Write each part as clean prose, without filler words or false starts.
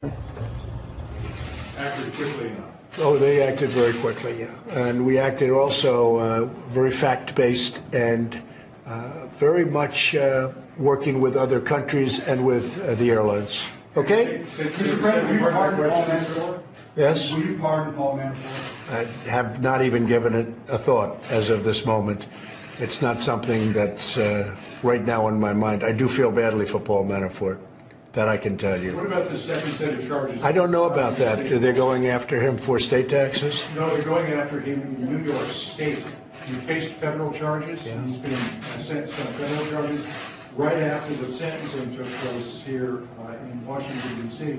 Acted quickly enough. Oh, they acted very quickly, yeah. And we acted also very fact-based and very much working with other countries and with the airlines. Okay? Mr. President, will you pardon Paul Manafort? Yes? Will you pardon Paul Manafort? I have not even given it a thought as of this moment. It's not something that's right now on my mind. I do feel badly for Paul Manafort. That I can tell you. What about the second set of charges? I don't know about that. They're going after him for state taxes? No, they're going after him in New York State. He faced federal charges. Yeah. He's been sentenced on federal charges right after the sentencing took place here in Washington, D.C.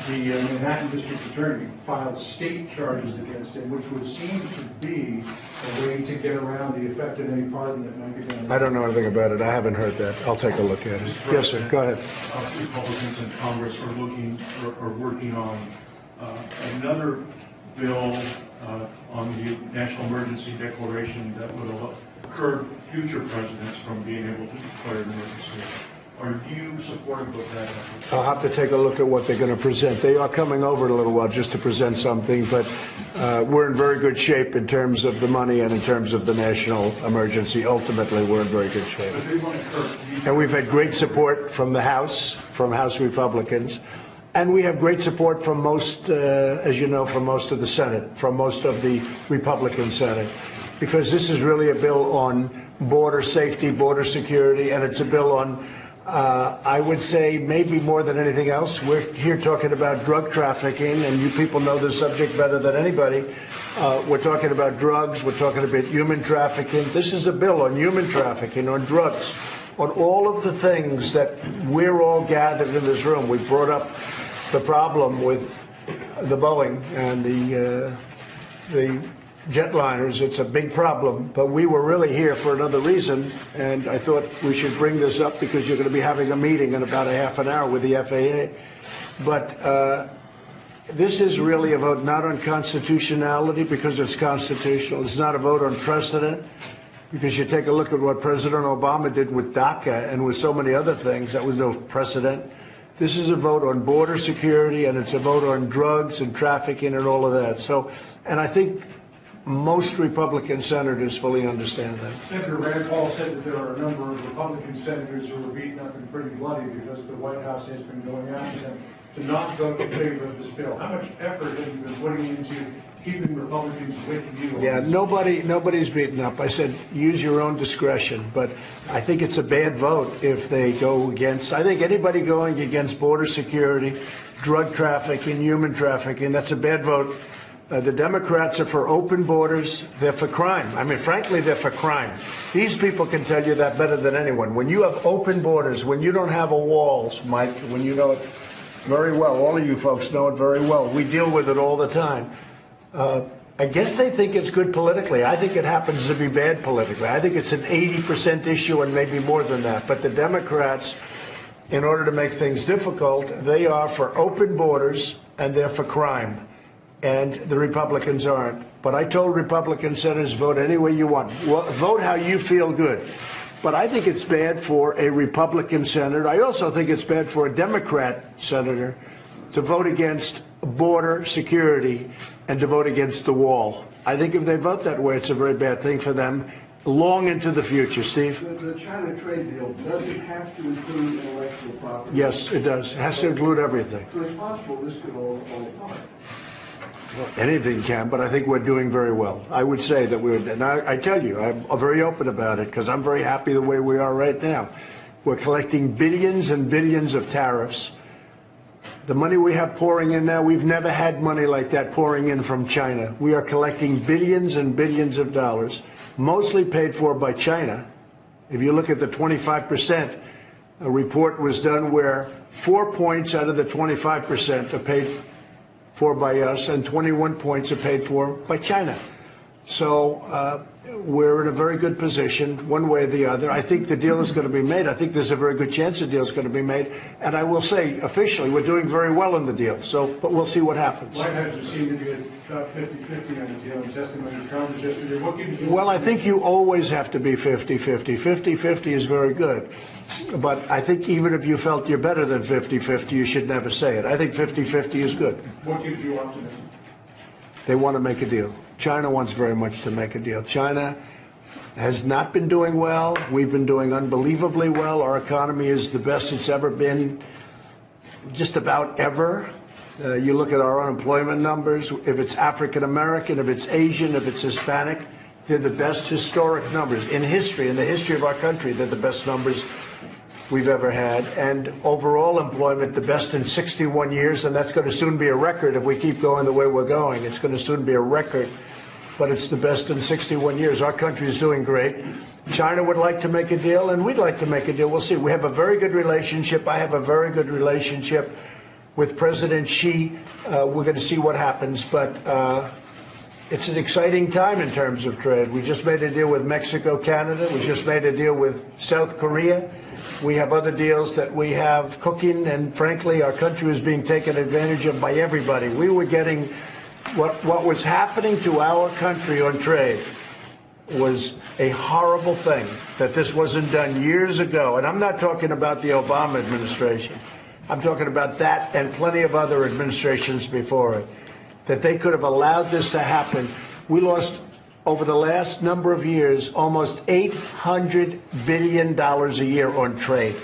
The Manhattan District Attorney filed state charges against him, which would seem to be a way to get around the effect of any pardon that might be done. I don't know anything about it. I haven't heard that. I'll take a look at it. Yes, sir. Go ahead. Republicans in Congress are working on another bill on the national emergency declaration that would curb future presidents from being able to declare an emergency. Are you supportive of that effort? I'll have to take a look at what they're going to present. They are coming over in a little while just to present something, but we're in very good shape in terms of the money and in terms of the national emergency. Ultimately, we're in very good shape. And we've had great support from the House, from House Republicans, and we have great support from most, as you know, from most of the Senate, from most of the Republican Senate, because this is really a bill on border safety, border security, and it's a bill on I would say maybe more than anything else, we're here talking about drug trafficking, and you people know the subject better than anybody. We're talking about drugs. We're talking about human trafficking. This is a bill on human trafficking, on drugs, on all of the things that we're all gathered in this room. We brought up the problem with the Boeing and the jetliners. It's a big problem, but we were really here for another reason, and I thought we should bring this up because you're going to be having a meeting in about a half an hour with the FAA. But this is really a vote not on constitutionality because it's constitutional. It's not a vote on precedent because you take a look at what President Obama did with DACA and with so many other things. That was no precedent. This is a vote on border security, and it's a vote on drugs and trafficking and all of that. So, and I think most Republican senators fully understand that. Senator Rand Paul said that there are a number of Republican senators who are beaten up and pretty bloody because the White House has been going after them to not vote in favor of this bill. How much effort have you been putting into keeping Republicans with you? Yeah, nobody's beaten up. I said use your own discretion, but I think it's a bad vote if they go against. I think anybody going against border security, drug trafficking, human trafficking, that's a bad vote. The Democrats are for open borders. They're for crime. I mean, frankly, they're for crime. These people can tell you that better than anyone. When you have open borders, when you don't have a walls, Mike, when you know it very well, all of you folks know it very well. We deal with it all the time. I guess they think it's good politically. I think it happens to be bad politically. I think it's an 80% issue and maybe more than that. But the Democrats, in order to make things difficult, they are for open borders and they're for crime. And the Republicans aren't. But I told Republican senators, vote any way you want. Vote how you feel good. But I think it's bad for a Republican senator. I also think it's bad for a Democrat senator to vote against border security and to vote against the wall. I think if they vote that way, it's a very bad thing for them long into the future. Steve? The China trade deal, does it have to include intellectual property? Yes, it does. It has to include everything. So it's possible this could all fall apart. Well, anything can, but I think we're doing very well. I would say that we're, and I tell you, I'm very open about it because I'm very happy the way we are right now. We're collecting billions and billions of tariffs. The money we have pouring in now, we've never had money like that pouring in from China. We are collecting billions and billions of dollars, mostly paid for by China. If you look at the 25%, a report was done where 4 points out of the 25% are paid for by us and 21 points are paid for by China. So we're in a very good position, one way or the other. I think the deal is going to be made. I think there's a very good chance the deal is going to be made. And I will say, officially, we're doing very well in the deal. So, but we'll see what happens. White House has seemed to be about 50-50 on the deal in testimony to Congress yesterday. What gives you? Well, I think you always have to be 50-50. 50-50 is very good. But I think even if you felt you're better than 50-50, you should never say it. I think 50-50 is good. What gives you optimism? They want to make a deal. China wants very much to make a deal. China has not been doing well. We've been doing unbelievably well. Our economy is the best it's ever been, just about ever. You look at our unemployment numbers, if it's African American, if it's Asian, if it's Hispanic, they're the best historic numbers in history, in the history of our country. They're the best numbers we've ever had. And overall employment, the best in 61 years, and that's going to soon be a record if we keep going the way we're going. It's going to soon be a record, but it's the best in 61 years. Our country is doing great. China would like to make a deal, and we'd like to make a deal. We'll see. We have a very good relationship. I have a very good relationship with President Xi. We're going to see what happens, but it's an exciting time in terms of trade. We just made a deal with Mexico, Canada. We just made a deal with South Korea. We have other deals that we have cooking, and frankly, our country is being taken advantage of by everybody. We were getting what was happening to our country on trade was a horrible thing, that this wasn't done years ago. And I'm not talking about the Obama administration. I'm talking about that and plenty of other administrations before it, that they could have allowed this to happen. We lost, over the last number of years, almost $800 billion a year on trade.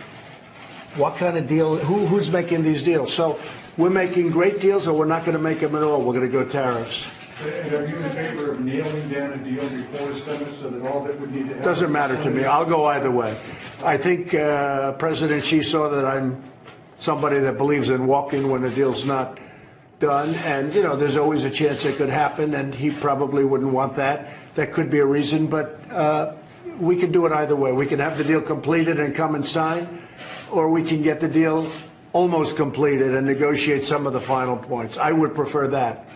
What kind of deal? Who's making these deals? So we're making great deals, or we're not going to make them at all. We're going to go tariffs. And are you in favor of nailing down a deal before the Senate so that all that would need to happen? Doesn't matter to me. I'll go either way. I think President Xi saw that I'm somebody that believes in walking when the deal's not done. And, you know, there's always a chance it could happen, and he probably wouldn't want that. That could be a reason, but we can do it either way. We can have the deal completed and come and sign, or we can get the deal almost completed and negotiate some of the final points. I would prefer that,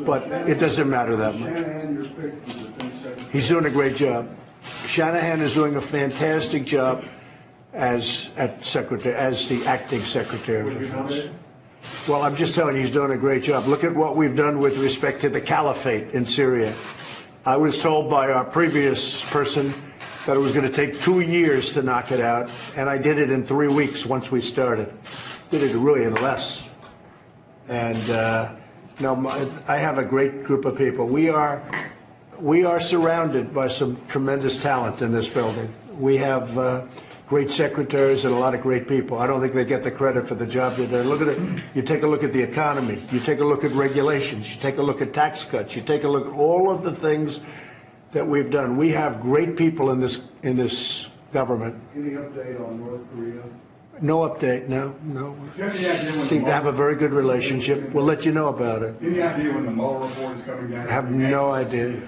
but it doesn't matter that much. Shanahan, your pick for Defense Secretary. He's doing a great job. Shanahan is doing a fantastic job as the acting Secretary of Would you Defense. nominate? Well, I'm just telling you, he's doing a great job. Look at what we've done with respect to the caliphate in Syria. I was told by our previous person that it was going to take 2 years to knock it out, and I did it in 3 weeks once we started. Did it really in less. And I have a great group of people. We are surrounded by some tremendous talent in this building. We have great secretaries and a lot of great people. I don't think they get the credit for the job they're doing. Look at it. You take a look at the economy. You take a look at regulations. You take a look at tax cuts. You take a look at all of the things that we've done. We have great people in this government. Any update on North Korea? No update. No. You have any idea when Seem to have a very good relationship. We'll let you know about it. Any idea when the Mueller report is coming down? I have no idea.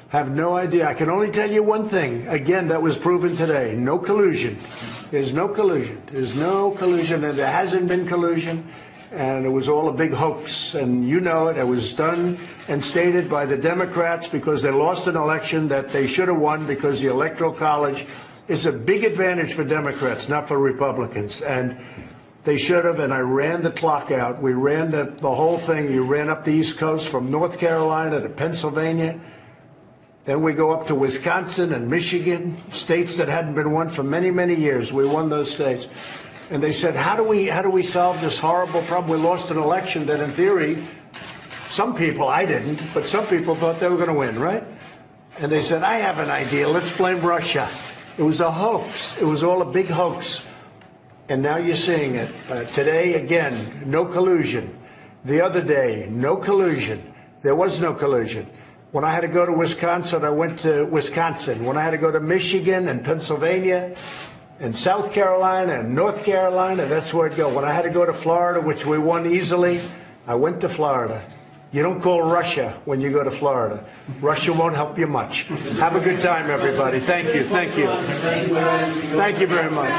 Have no idea. I can only tell you one thing. Again, that was proven today. No collusion. There's no collusion. There's no collusion, and there hasn't been collusion. And it was all a big hoax. And you know it. It was done and stated by the Democrats because they lost an election that they should have won, because the Electoral College is a big advantage for Democrats, not for Republicans. And they should have, and I ran the clock out. We ran the whole thing. You ran up the East Coast from North Carolina to Pennsylvania. Then we go up to Wisconsin and Michigan, states that hadn't been won for many, many years. We won those states. And they said, how do we solve this horrible problem? We lost an election that in theory, some people, I didn't, but some people thought they were going to win, right? And they said, I have an idea. Let's blame Russia. It was a hoax. It was all a big hoax. And now you're seeing it. Today, again, no collusion. The other day, no collusion. There was no collusion. When I had to go to Wisconsin, I went to Wisconsin. When I had to go to Michigan and Pennsylvania and South Carolina and North Carolina, that's where I'd go. When I had to go to Florida, which we won easily, I went to Florida. You don't call Russia when you go to Florida. Russia won't help you much. Have a good time, everybody. Thank you. Thank you. Thank you very much.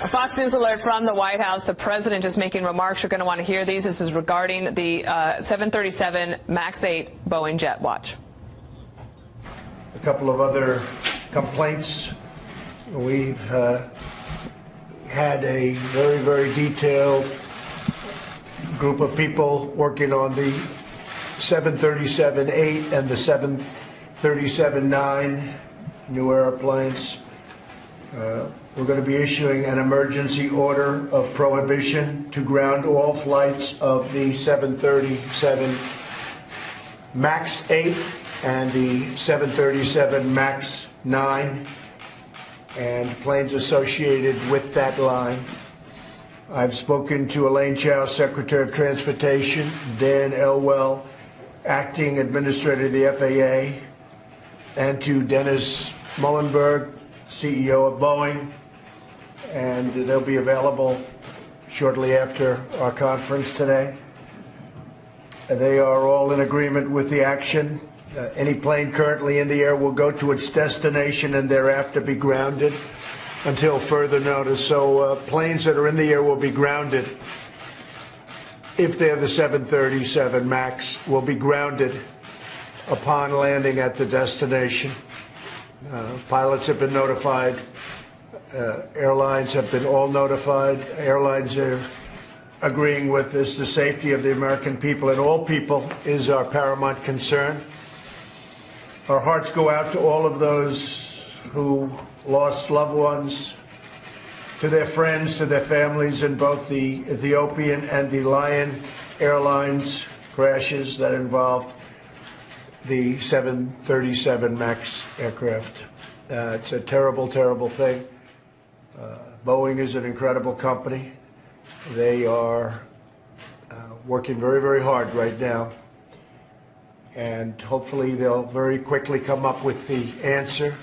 A Fox News alert from the White House. The president is making remarks. You're going to want to hear these. This is regarding the 737 MAX 8 Boeing jet. Watch. A couple of other complaints. We've had a very, very detailed group of people working on the 737-8 and the 737-9 new airplanes. We're going to be issuing an emergency order of prohibition to ground all flights of the 737 MAX 8 and the 737 MAX 9 and planes associated with that line. I've spoken to Elaine Chao, Secretary of Transportation, Dan Elwell, Acting Administrator of the FAA, and to Dennis Muhlenberg, CEO of Boeing, and they'll be available shortly after our conference today. They are all in agreement with the action. Any plane currently in the air will go to its destination and thereafter be grounded until further notice. So planes that are in the air will be grounded. If they're the 737 MAX, will be grounded upon landing at the destination. Pilots have been notified. Airlines have been all notified. Airlines are agreeing with this. The safety of the American people and all people is our paramount concern. Our hearts go out to all of those who lost loved ones, to their friends, to their families in both the Ethiopian and the Lion Airlines crashes that involved the 737 MAX aircraft. It's a terrible, terrible thing. Boeing is an incredible company. They are working very, very hard right now. And hopefully they'll very quickly come up with the answer.